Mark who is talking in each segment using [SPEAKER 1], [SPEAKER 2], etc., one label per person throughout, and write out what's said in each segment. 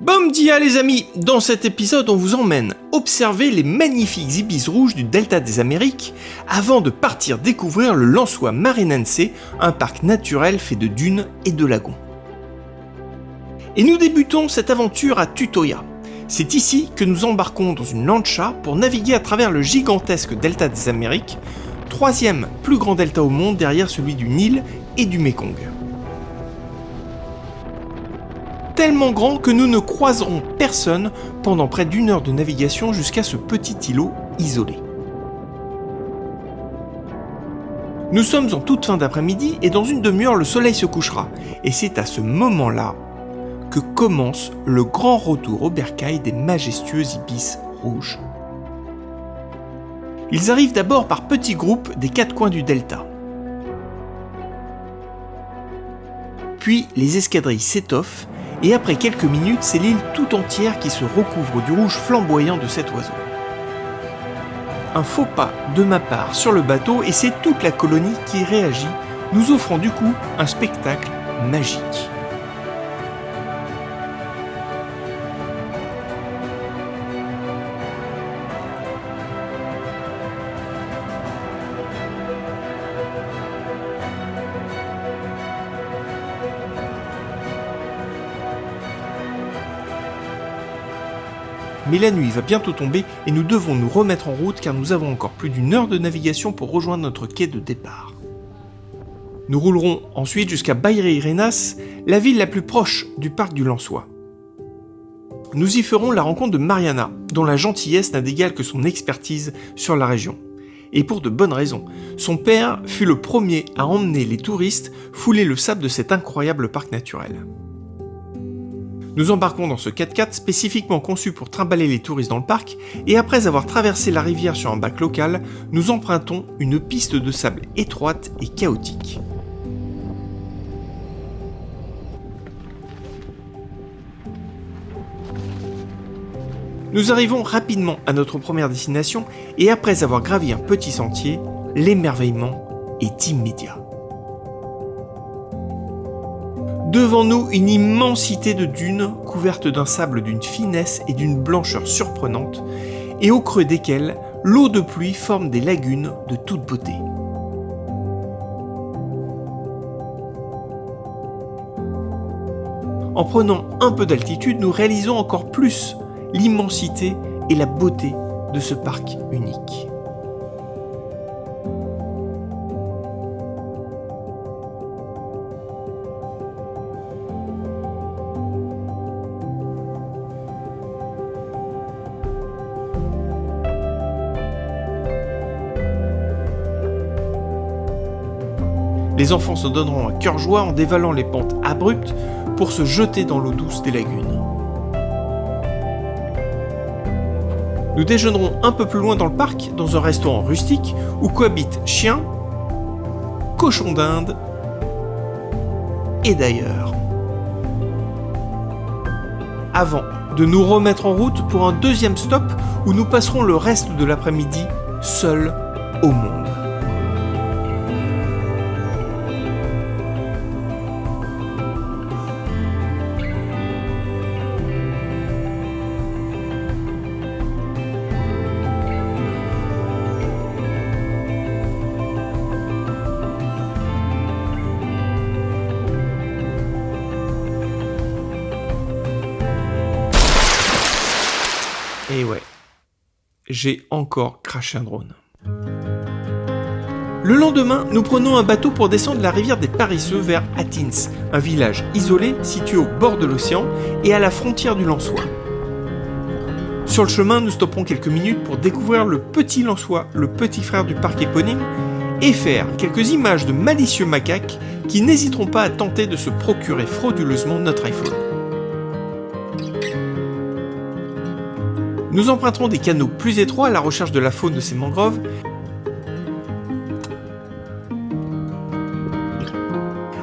[SPEAKER 1] Bom dia les amis! Dans cet épisode, on vous emmène observer les magnifiques ibis rouges du delta des Amériques avant de partir découvrir le Lensois Marinense, un parc naturel fait de dunes et de lagons. Et nous débutons cette aventure à Tutoia. C'est ici que nous embarquons dans une lancha pour naviguer à travers le gigantesque delta des Amériques, troisième plus grand delta au monde derrière celui du Nil et du Mékong. Tellement grand que nous ne croiserons personne pendant près d'une heure de navigation jusqu'à ce petit îlot isolé. Nous sommes en toute fin d'après-midi et dans une demi-heure le soleil se couchera. Et c'est à ce moment-là que commence le grand retour au bercail des majestueux ibis rouges. Ils arrivent d'abord par petits groupes des quatre coins du delta. Puis les escadrilles s'étoffent et après quelques minutes, c'est l'île tout entière qui se recouvre du rouge flamboyant de cet oiseau. Un faux pas de ma part sur le bateau et c'est toute la colonie qui réagit, nous offrant du coup un spectacle magique. Mais la nuit va bientôt tomber et nous devons nous remettre en route car nous avons encore plus d'une heure de navigation pour rejoindre notre quai de départ. Nous roulerons ensuite jusqu'à Bairi-Renas, la ville la plus proche du parc du Lensois. Nous y ferons la rencontre de Mariana, dont la gentillesse n'a d'égal que son expertise sur la région. Et pour de bonnes raisons. Son père fut le premier à emmener les touristes fouler le sable de cet incroyable parc naturel. Nous embarquons dans ce 4x4 spécifiquement conçu pour trimballer les touristes dans le parc et après avoir traversé la rivière sur un bac local, nous empruntons une piste de sable étroite et chaotique. Nous arrivons rapidement à notre première destination et après avoir gravi un petit sentier, l'émerveillement est immédiat. Devant nous, une immensité de dunes couvertes d'un sable d'une finesse et d'une blancheur surprenante, et au creux desquelles, l'eau de pluie forme des lagunes de toute beauté. En prenant un peu d'altitude, nous réalisons encore plus l'immensité et la beauté de ce parc unique. Les enfants se donneront à cœur joie en dévalant les pentes abruptes pour se jeter dans l'eau douce des lagunes. Nous déjeunerons un peu plus loin dans le parc, dans un restaurant rustique où cohabitent chiens, cochons d'Inde et d'ailleurs. Avant de nous remettre en route pour un deuxième stop où nous passerons le reste de l'après-midi seuls au monde. Et ouais, j'ai encore craché un drone. Le lendemain, nous prenons un bateau pour descendre la rivière des Paresseux vers Atins, un village isolé situé au bord de l'océan et à la frontière du Lensois. Sur le chemin, nous stopperons quelques minutes pour découvrir le petit Lensois, le petit frère du parc éponyme, et faire quelques images de malicieux macaques qui n'hésiteront pas à tenter de se procurer frauduleusement notre iPhone. Nous emprunterons des canaux plus étroits à la recherche de la faune de ces mangroves,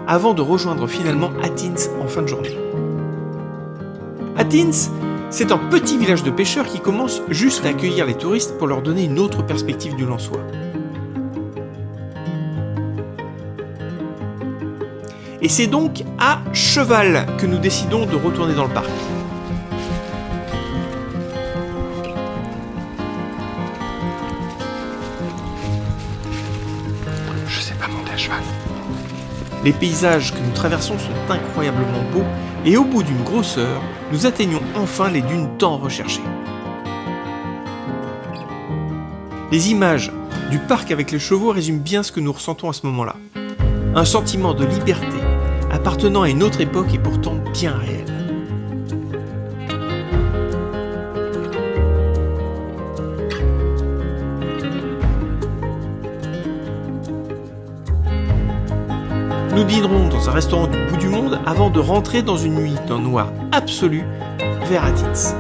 [SPEAKER 1] avant de rejoindre finalement Atins en fin de journée. Atins, c'est un petit village de pêcheurs qui commence juste à accueillir les touristes pour leur donner une autre perspective du Lensois. Et c'est donc à cheval que nous décidons de retourner dans le parc. Les paysages que nous traversons sont incroyablement beaux et au bout d'une grosse heure, nous atteignons enfin les dunes tant recherchées. Les images du parc avec les chevaux résument bien ce que nous ressentons à ce moment-là. Un sentiment de liberté, appartenant à une autre époque et pourtant bien réel. Nous dînerons dans un restaurant du bout du monde avant de rentrer dans une nuit d'un noir absolu vers Athens.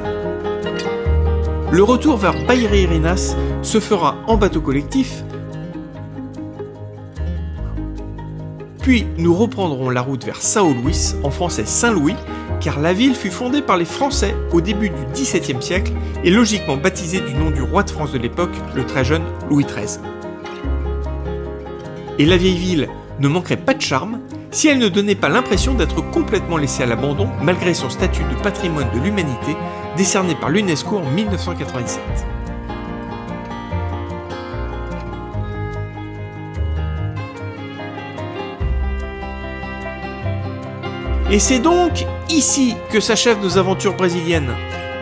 [SPEAKER 1] Le retour vers Baïré-Irénas se fera en bateau collectif, puis nous reprendrons la route vers São Luís, en français Saint-Louis, car la ville fut fondée par les Français au début du XVIIe siècle et logiquement baptisée du nom du roi de France de l'époque, le très jeune Louis XIII. Et la vieille ville ne manquerait pas de charme si elle ne donnait pas l'impression d'être complètement laissée à l'abandon malgré son statut de patrimoine de l'humanité décerné par l'UNESCO en 1997. Et c'est donc ici que s'achèvent nos aventures brésiliennes.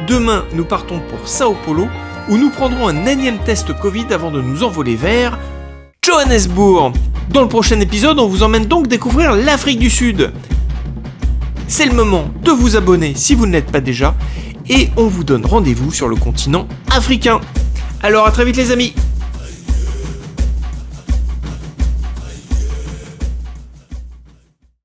[SPEAKER 1] Demain, nous partons pour Sao Paulo, où nous prendrons un énième test Covid avant de nous envoler vers Johannesburg. Dans le prochain épisode, on vous emmène donc découvrir l'Afrique du Sud. C'est le moment de vous abonner si vous ne l'êtes pas déjà, et on vous donne rendez-vous sur le continent africain. Alors à très vite les amis.